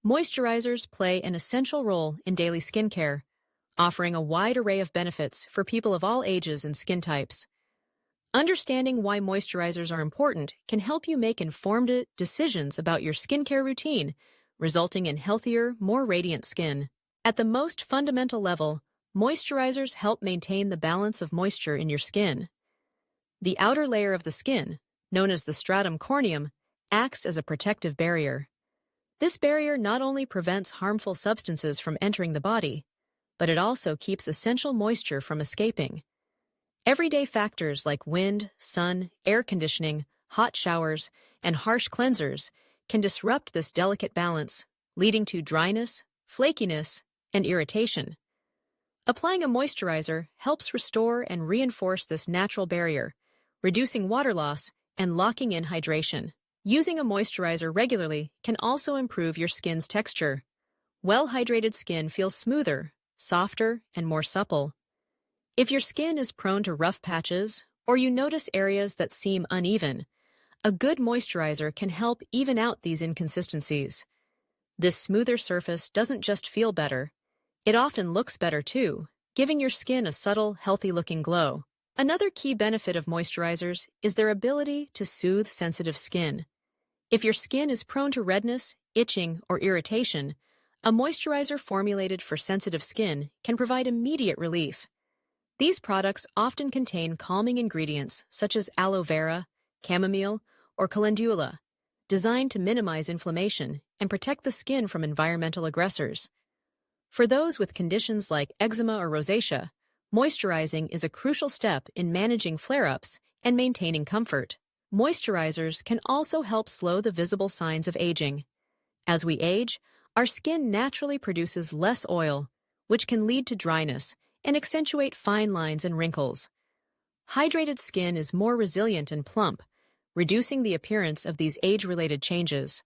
Moisturizers play an essential role in daily skincare, offering a wide array of benefits for people of all ages and skin types. Understanding why moisturizers are important can help you make informed decisions about your skincare routine, resulting in healthier, more radiant skin. At the most fundamental level, moisturizers help maintain the balance of moisture in your skin. The outer layer of the skin, known as the stratum corneum, acts as a protective barrier. This barrier not only prevents harmful substances from entering the body, but it also keeps essential moisture from escaping. Everyday factors like wind, sun, air conditioning, hot showers, and harsh cleansers can disrupt this delicate balance, leading to dryness, flakiness, and irritation. Applying a moisturizer helps restore and reinforce this natural barrier, reducing water loss and locking in hydration. Using a moisturizer regularly can also improve your skin's texture. Well-hydrated skin feels smoother, softer, and more supple. If your skin is prone to rough patches or you notice areas that seem uneven, a good moisturizer can help even out these inconsistencies. This smoother surface doesn't just feel better, it often looks better too, giving your skin a subtle, healthy-looking glow. Another key benefit of moisturizers is their ability to soothe sensitive skin. If your skin is prone to redness, itching, or irritation, a moisturizer formulated for sensitive skin can provide immediate relief. These products often contain calming ingredients such as aloe vera, chamomile, or calendula, designed to minimize inflammation and protect the skin from environmental aggressors. For those with conditions like eczema or rosacea, moisturizing is a crucial step in managing flare-ups and maintaining comfort. Moisturizers can also help slow the visible signs of aging. As we age, our skin naturally produces less oil, which can lead to dryness and accentuate fine lines and wrinkles. Hydrated skin is more resilient and plump, reducing the appearance of these age-related changes.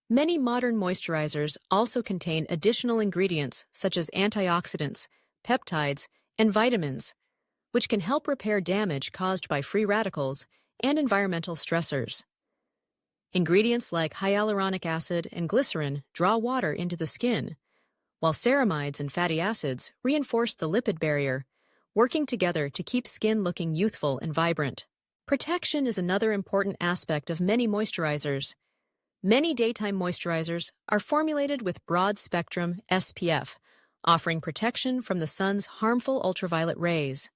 Many modern moisturizers also contain additional ingredients such as antioxidants, peptides, and vitamins, which can help repair damage caused by free radicals and environmental stressors. Ingredients like hyaluronic acid and glycerin draw water into the skin, while ceramides and fatty acids reinforce the lipid barrier, working together to keep skin looking youthful and vibrant. Protection is another important aspect of many moisturizers. Many daytime moisturizers are formulated with broad-spectrum SPF, offering protection from the sun's harmful ultraviolet rays.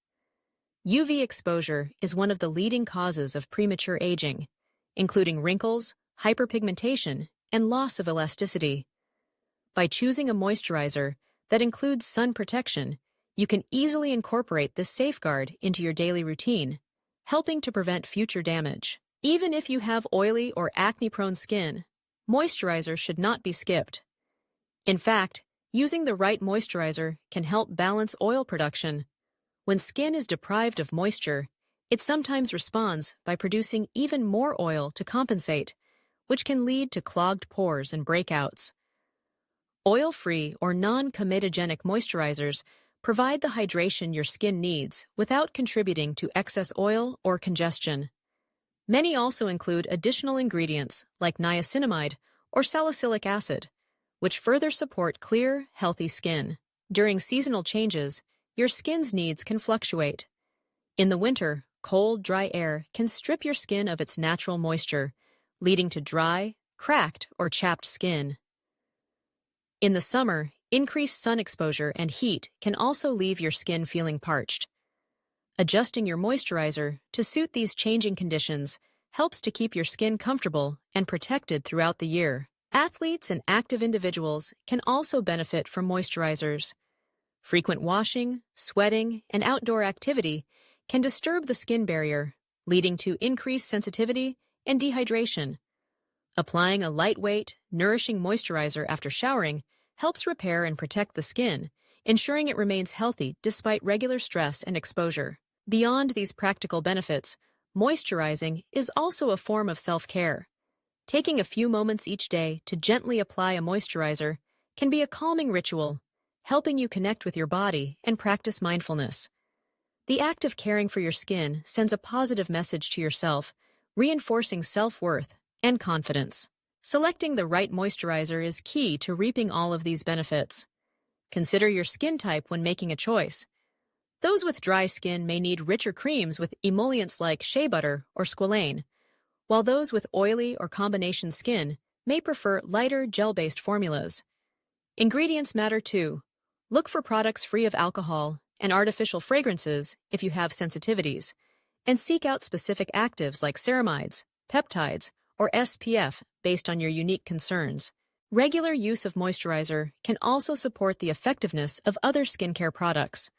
UV exposure is one of the leading causes of premature aging, including wrinkles, hyperpigmentation, and loss of elasticity. By choosing a moisturizer that includes sun protection, you can easily incorporate this safeguard into your daily routine, helping to prevent future damage. Even if you have oily or acne-prone skin, moisturizer should not be skipped. In fact, using the right moisturizer can help balance oil production. When skin is deprived of moisture, it sometimes responds by producing even more oil to compensate, which can lead to clogged pores and breakouts. Oil-free or non-comedogenic moisturizers provide the hydration your skin needs without contributing to excess oil or congestion. Many also include additional ingredients like niacinamide or salicylic acid, which further support clear, healthy skin. During seasonal changes, your skin's needs can fluctuate. In the winter, cold, dry air can strip your skin of its natural moisture, leading to dry, cracked, or chapped skin. In the summer, increased sun exposure and heat can also leave your skin feeling parched. Adjusting your moisturizer to suit these changing conditions helps to keep your skin comfortable and protected throughout the year. Athletes and active individuals can also benefit from moisturizers. Frequent washing, sweating, and outdoor activity can disturb the skin barrier, leading to increased sensitivity and dehydration. Applying a lightweight, nourishing moisturizer after showering helps repair and protect the skin, ensuring it remains healthy despite regular stress and exposure. Beyond these practical benefits, moisturizing is also a form of self-care. Taking a few moments each day to gently apply a moisturizer can be a calming ritual, helping you connect with your body and practice mindfulness. The act of caring for your skin sends a positive message to yourself, reinforcing self-worth and confidence. Selecting the right moisturizer is key to reaping all of these benefits. Consider your skin type when making a choice. Those with dry skin may need richer creams with emollients like shea butter or squalane, while those with oily or combination skin may prefer lighter gel-based formulas. Ingredients matter too. Look for products free of alcohol and artificial fragrances if you have sensitivities, and seek out specific actives like ceramides, peptides, or SPF based on your unique concerns. Regular use of moisturizer can also support the effectiveness of other skincare products.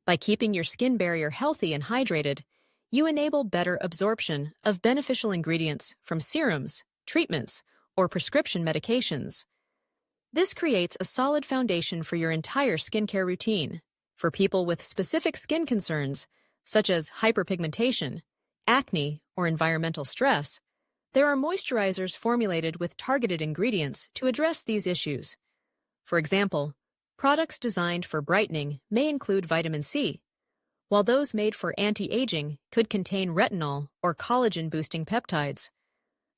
By keeping your skin barrier healthy and hydrated, you enable better absorption of beneficial ingredients from serums, treatments, or prescription medications. This creates a solid foundation for your entire skincare routine. For people with specific skin concerns, such as hyperpigmentation, acne, or environmental stress, there are moisturizers formulated with targeted ingredients to address these issues. For example, products designed for brightening may include vitamin C, while those made for anti-aging could contain retinol or collagen-boosting peptides.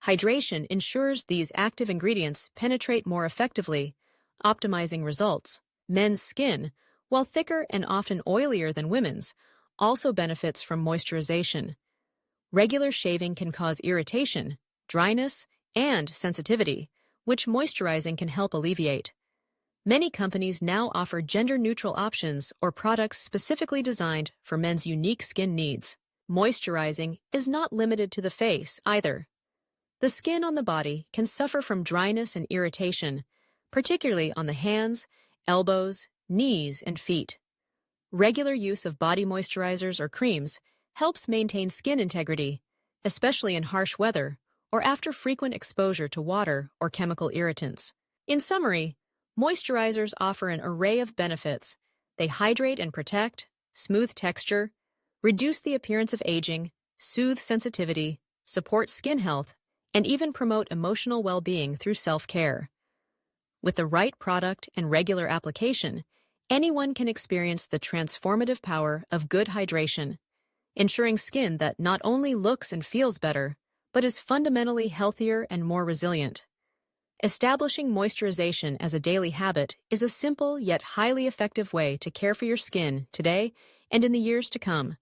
Hydration ensures these active ingredients penetrate more effectively, optimizing results. Men's skin, while thicker and often oilier than women's, also benefits from moisturization. Regular shaving can cause irritation, dryness, and sensitivity, which moisturizing can help alleviate. Many companies now offer gender-neutral options or products specifically designed for men's unique skin needs. Moisturizing is not limited to the face either. The skin on the body can suffer from dryness and irritation, particularly on the hands, elbows, knees, and feet. Regular use of body moisturizers or creams helps maintain skin integrity, especially in harsh weather or after frequent exposure to water or chemical irritants. In summary, moisturizers offer an array of benefits. They hydrate and protect, smooth texture, reduce the appearance of aging, soothe sensitivity, support skin health, and even promote emotional well-being through self-care. With the right product and regular application, anyone can experience the transformative power of good hydration, ensuring skin that not only looks and feels better, but is fundamentally healthier and more resilient. Establishing moisturization as a daily habit is a simple yet highly effective way to care for your skin today and in the years to come.